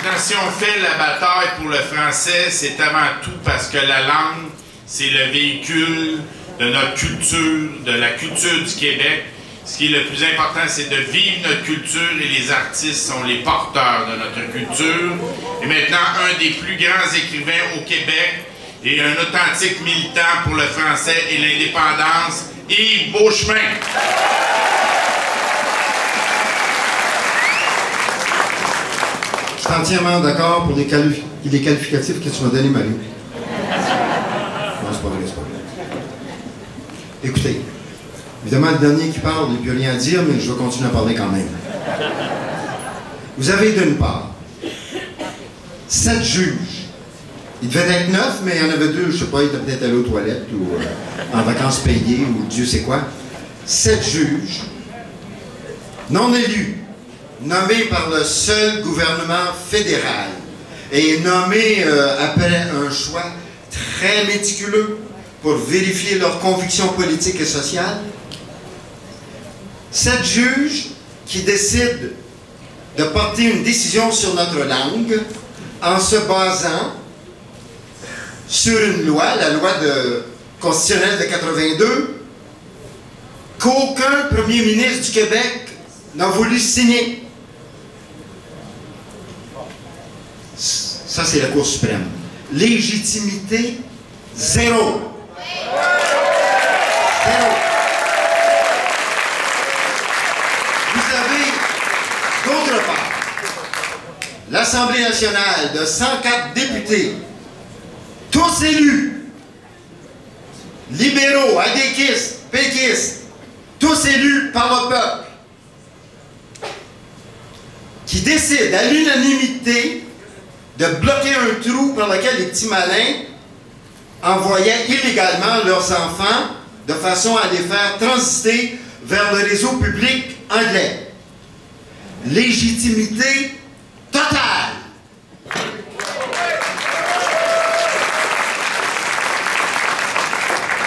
Maintenant, si on fait la bataille pour le français, c'est avant tout parce que la langue, c'est le véhicule de notre culture, de la culture du Québec. Ce qui est le plus important, c'est de vivre notre culture et les artistes sont les porteurs de notre culture. Et maintenant, un des plus grands écrivains au Québec et un authentique militant pour le français et l'indépendance, Yves Beauchemin. Je suis entièrement d'accord pour les qualificatifs que tu m'as donnés, Marie. Non, c'est pas vrai, c'est pas vrai. Écoutez, évidemment, le dernier qui parle, il n'y a plus rien à dire, mais je vais continuer à parler quand même. Vous avez d'une part 7 juges. Il devait être 9, mais il y en avait 2, je sais pas, ils étaient peut-être allés aux toilettes ou en vacances payées ou Dieu sait quoi. 7 juges non élus, nommés par le seul gouvernement fédéral et nommés après un choix très méticuleux pour vérifier leurs convictions politiques et sociales. 7 juges qui décident de porter une décision sur notre langue en se basant sur une loi, la loi constitutionnelle de 82, qu'aucun premier ministre du Québec n'a voulu signer. Ça, c'est la Cour suprême. Légitimité, zéro. Zéro. Vous avez, d'autre part, l'Assemblée nationale de 104 députés, tous élus, libéraux, adéquistes, péquistes, tous élus par le peuple, qui décident à l'unanimité de bloquer un trou par lequel les petits malins envoyaient illégalement leurs enfants de façon à les faire transiter vers le réseau public anglais. Légitimité totale.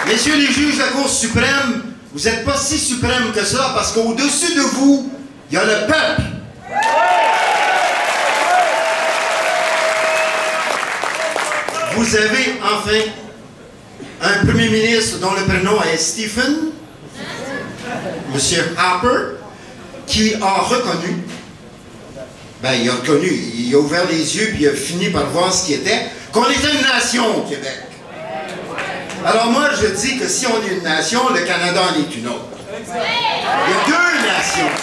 Messieurs les juges de la Cour suprême, vous n'êtes pas si suprêmes que ça parce qu'au-dessus de vous, il y a le peuple. Vous avez enfin un premier ministre dont le prénom est Stephen, M. Harper, qui a reconnu, il a ouvert les yeux puis il a fini par voir ce qui était, qu'on était une nation au Québec. Alors moi, je dis que si on est une nation, le Canada en est une autre. Il y a 2 nations.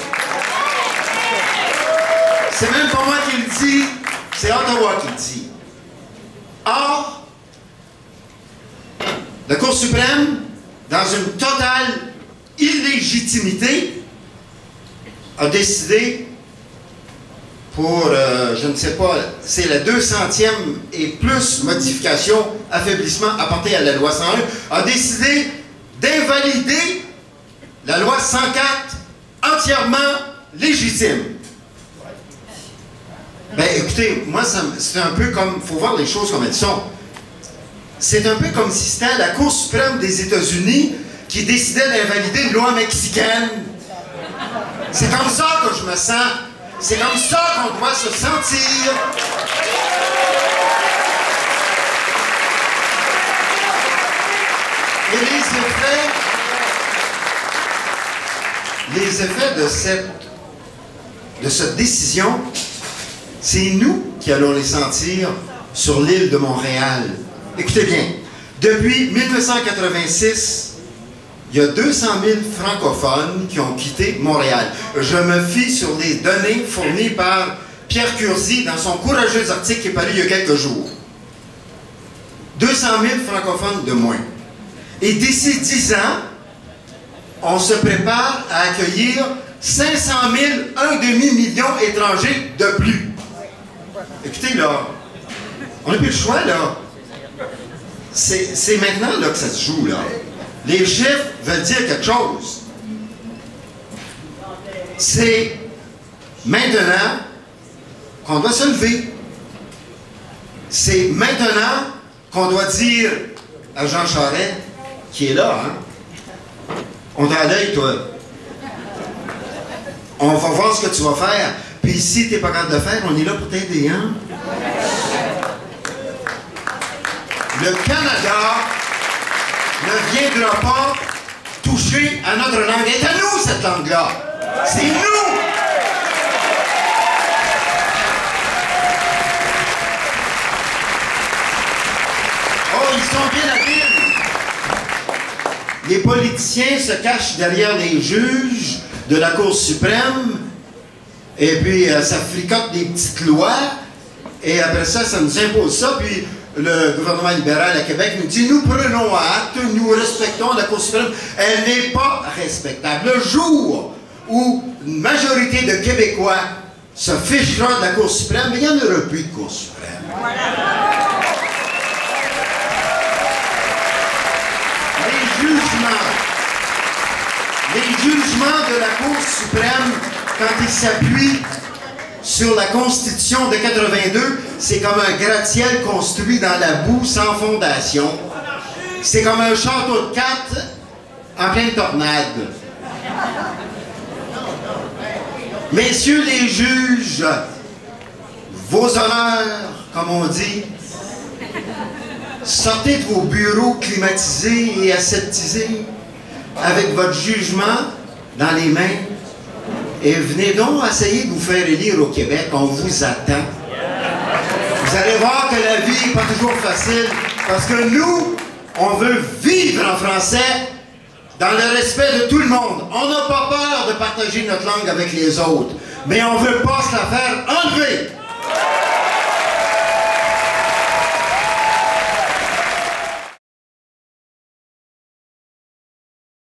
C'est même pas moi qui le dis, c'est Ottawa qui le dit. Or, la Cour suprême, dans une totale illégitimité, a décidé pour, je ne sais pas, c'est la 200e et plus modification, affaiblissement apporté à la loi 101, a décidé d'invalider la loi 104 entièrement légitime. Écoutez, moi, c'est un peu comme, il faut voir les choses comme elles sont. C'est un peu comme si c'était la Cour suprême des États-Unis qui décidait d'invalider une loi mexicaine. C'est comme ça que je me sens. C'est comme ça qu'on doit se sentir. Et les effets de cette décision, c'est nous qui allons les sentir sur l'île de Montréal. Écoutez bien, depuis 1986, il y a 200 000 francophones qui ont quitté Montréal. Je me fie sur les données fournies par Pierre Curzi dans son courageux article qui est paru il y a quelques jours. 200 000 francophones de moins. Et d'ici 10 ans, on se prépare à accueillir 500 000, un demi-million étrangers de plus. Écoutez, là, on n'a plus le choix, là. C'est maintenant là, que ça se joue, là. Les chiffres veulent dire quelque chose. C'est maintenant qu'on doit se lever. C'est maintenant qu'on doit dire à Jean Charest, qui est là, hein, on t'a à l'œil, toi. On va voir ce que tu vas faire. Puis si tu n'es pas capable de faire, on est là pour t'aider, hein? Le Canada ne viendra pas toucher à notre langue. Elle est à nous, cette langue-là. C'est nous! Oh, ils sont bien habiles. Les politiciens se cachent derrière les juges de la Cour suprême, et puis ça fricote des petites lois, et après ça, ça nous impose ça, puis le gouvernement libéral à Québec nous dit « Nous prenons acte, nous respectons la Cour suprême. » Elle n'est pas respectable. Le jour où une majorité de Québécois se fichera de la Cour suprême, il n'y en aura plus de Cour suprême. Les jugements de la Cour suprême, quand ils s'appuient sur la Constitution de 82, c'est comme un gratte-ciel construit dans la boue sans fondation. C'est comme un château de cartes en pleine tornade. Messieurs les juges, vos honneurs, comme on dit, sortez de vos bureaux climatisés et aseptisés avec votre jugement dans les mains et venez donc essayer de vous faire élire au Québec. On vous attend. Vous allez voir que la vie n'est pas toujours facile parce que nous, on veut vivre en français dans le respect de tout le monde. On n'a pas peur de partager notre langue avec les autres, mais on ne veut pas se la faire enlever.